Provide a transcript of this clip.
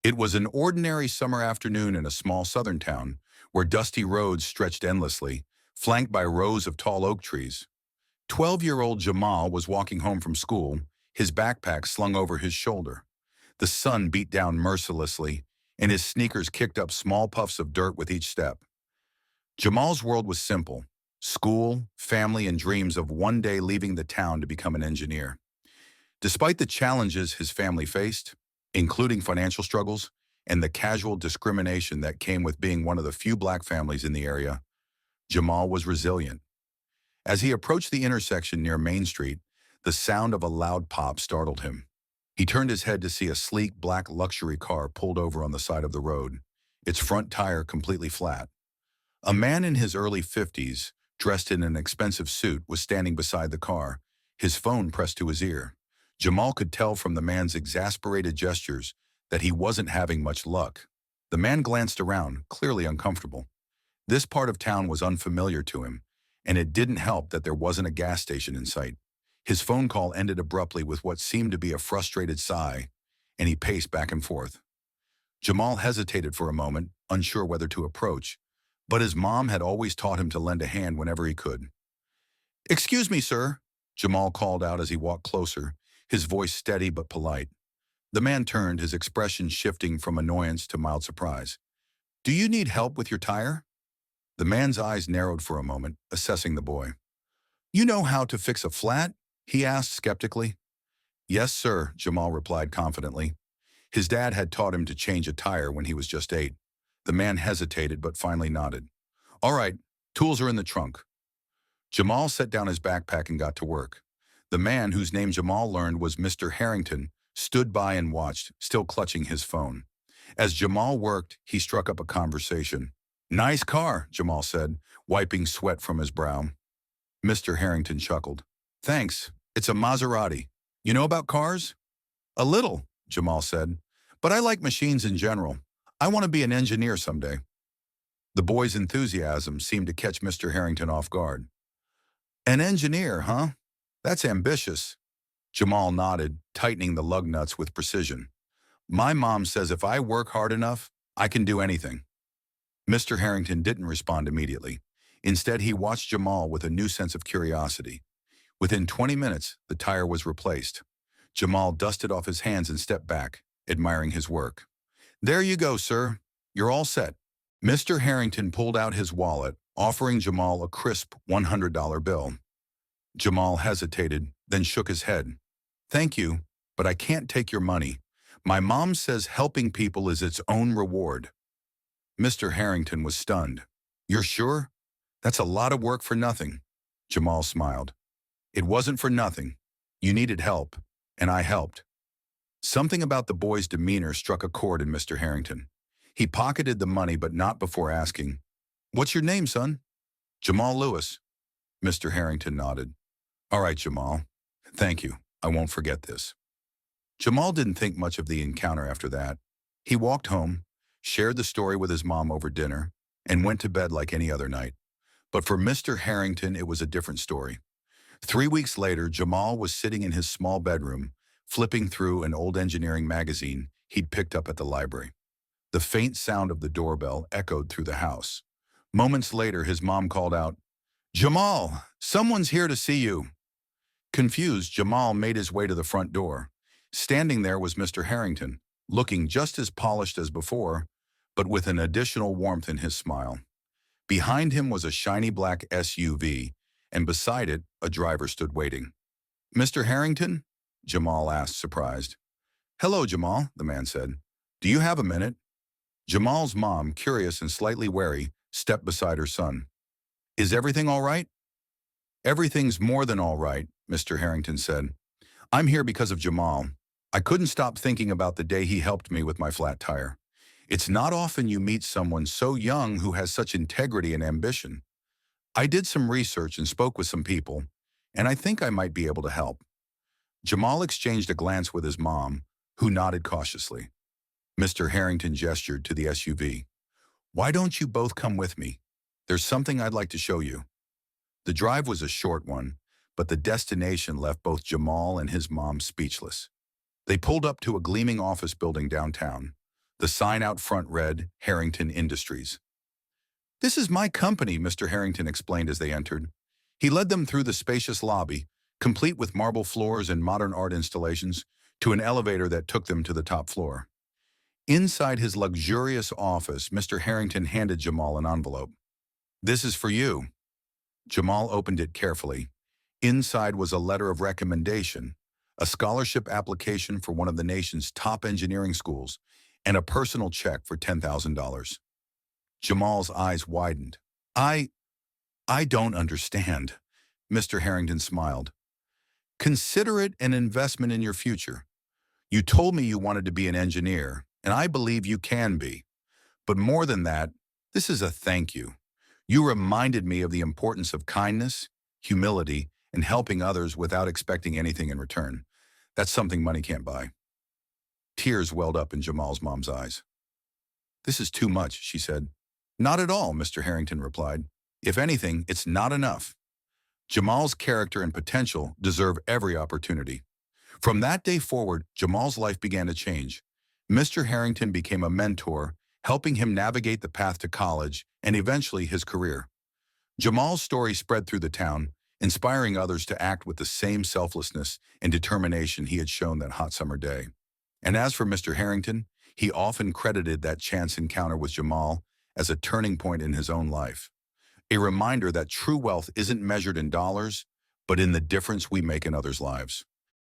It was an ordinary summer afternoon in a small southern town, where dusty roads stretched endlessly, flanked by rows of tall oak trees. 12-year-old Jamal was walking home from school, his backpack slung over his shoulder. The sun beat down mercilessly, and his sneakers kicked up small puffs of dirt with each step. Jamal's world was simple: school, family, and dreams of one day leaving the town to become an engineer. Despite the challenges his family faced, including financial struggles and the casual discrimination that came with being one of the few black families in the area, Jamal was resilient. As he approached the intersection near Main Street, the sound of a loud pop startled him. He turned his head to see a sleek black luxury car pulled over on the side of the road, its front tire completely flat. A man in his early 50s, dressed in an expensive suit, was standing beside the car, his phone pressed to his ear. Jamal could tell from the man's exasperated gestures that he wasn't having much luck. The man glanced around, clearly uncomfortable. This part of town was unfamiliar to him, and it didn't help that there wasn't a gas station in sight. His phone call ended abruptly with what seemed to be a frustrated sigh, and he paced back and forth. Jamal hesitated for a moment, unsure whether to approach, but his mom had always taught him to lend a hand whenever he could. "Excuse me, sir," Jamal called out as he walked closer, his voice steady but polite. The man turned, his expression shifting from annoyance to mild surprise. "Do you need help with your tire?" The man's eyes narrowed for a moment, assessing the boy. "You know how to fix a flat?" he asked skeptically. "Yes, sir," Jamal replied confidently. His dad had taught him to change a tire when he was just 8. The man hesitated but finally nodded. "All right, tools are in the trunk." Jamal set down his backpack and got to work. The man, whose name Jamal learned was Mr. Harrington, stood by and watched, still clutching his phone. As Jamal worked, he struck up a conversation. "Nice car," Jamal said, wiping sweat from his brow. Mr. Harrington chuckled. "Thanks. It's a Maserati. You know about cars?" "A little," Jamal said, "but I like machines in general. I want to be an engineer someday." The boy's enthusiasm seemed to catch Mr. Harrington off guard. "An engineer, huh? That's ambitious." Jamal nodded, tightening the lug nuts with precision. "My mom says if I work hard enough, I can do anything." Mr. Harrington didn't respond immediately. Instead, he watched Jamal with a new sense of curiosity. Within 20 minutes, the tire was replaced. Jamal dusted off his hands and stepped back, admiring his work. "There you go, sir. You're all set." Mr. Harrington pulled out his wallet, offering Jamal a crisp $100 bill. Jamal hesitated, then shook his head. "Thank you, but I can't take your money. My mom says helping people is its own reward." Mr. Harrington was stunned. "You're sure? That's a lot of work for nothing." Jamal smiled. "It wasn't for nothing. You needed help, and I helped." Something about the boy's demeanor struck a chord in Mr. Harrington. He pocketed the money, but not before asking, "What's your name, son?" "Jamal Lewis." Mr. Harrington nodded. "All right, Jamal. Thank you. I won't forget this." Jamal didn't think much of the encounter after that. He walked home, shared the story with his mom over dinner, and went to bed like any other night. But for Mr. Harrington, it was a different story. 3 weeks later, Jamal was sitting in his small bedroom, flipping through an old engineering magazine he'd picked up at the library. The faint sound of the doorbell echoed through the house. Moments later, his mom called out, "Jamal, someone's here to see you." Confused, Jamal made his way to the front door. Standing there was Mr. Harrington, looking just as polished as before, but with an additional warmth in his smile. Behind him was a shiny black SUV, and beside it, a driver stood waiting. "Mr. Harrington?" Jamal asked, surprised. "Hello, Jamal," the man said. "Do you have a minute?" Jamal's mom, curious and slightly wary, stepped beside her son. "Is everything all right?" "Everything's more than all right," Mr. Harrington said. "I'm here because of Jamal. I couldn't stop thinking about the day he helped me with my flat tire. It's not often you meet someone so young who has such integrity and ambition. I did some research and spoke with some people, and I think I might be able to help." Jamal exchanged a glance with his mom, who nodded cautiously. Mr. Harrington gestured to the SUV. "Why don't you both come with me? There's something I'd like to show you." The drive was a short one, but the destination left both Jamal and his mom speechless. They pulled up to a gleaming office building downtown. The sign out front read, Harrington Industries. "This is my company," Mr. Harrington explained as they entered. He led them through the spacious lobby, complete with marble floors and modern art installations, to an elevator that took them to the top floor. Inside his luxurious office, Mr. Harrington handed Jamal an envelope. "This is for you." Jamal opened it carefully. Inside was a letter of recommendation, a scholarship application for one of the nation's top engineering schools, and a personal check for $10,000. Jamal's eyes widened. I don't understand." Mr. Harrington smiled. "Consider it an investment in your future. You told me you wanted to be an engineer, and I believe you can be. But more than that, this is a thank you. You reminded me of the importance of kindness, humility, and helping others without expecting anything in return. That's something money can't buy." Tears welled up in Jamal's mom's eyes. "This is too much," she said. "Not at all," Mr. Harrington replied. "If anything, it's not enough. Jamal's character and potential deserve every opportunity." From that day forward, Jamal's life began to change. Mr. Harrington became a mentor, helping him navigate the path to college and eventually his career. Jamal's story spread through the town, inspiring others to act with the same selflessness and determination he had shown that hot summer day. And as for Mr. Harrington, he often credited that chance encounter with Jamal as a turning point in his own life. A reminder that true wealth isn't measured in dollars, but in the difference we make in others' lives.